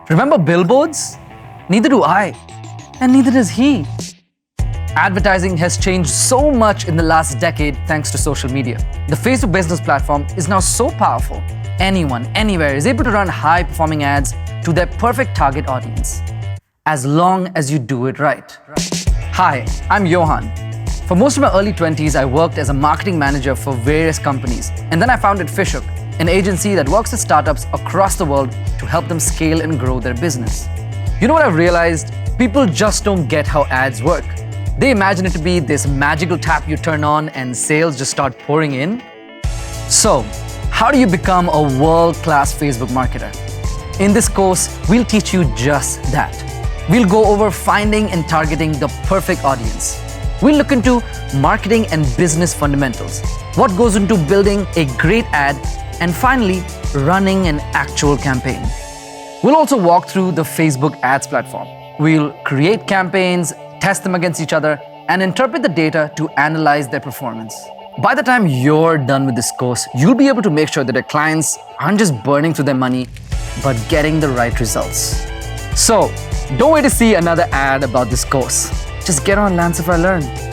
Remember billboards? Neither do I, and neither does he. Advertising has changed so much in the last decade thanks to social media. The Facebook business platform is now so powerful, anyone, anywhere is able to run high-performing ads to their perfect target audience, as long as you do it right. Hi, I'm Johan. For most of my early 20s, I worked as a marketing manager for various companies, and then I founded Fishhook, an agency that works with startups across the world to help them scale and grow their business. You know what I've realized? People just don't get how ads work. They imagine it to be this magical tap you turn on and sales just start pouring in. So, how do you become a world-class Facebook marketer? In this course, we'll teach you just that. We'll go over finding and targeting the perfect audience. We'll look into marketing and business fundamentals, what goes into building a great ad, and finally, running an actual campaign. We'll also walk through the Facebook ads platform. We'll create campaigns, test them against each other, and interpret the data to analyze their performance. By the time you're done with this course, you'll be able to make sure that your clients aren't just burning through their money, but getting the right results. So, don't wait to see another ad about this course. Just get on Lancify Learn.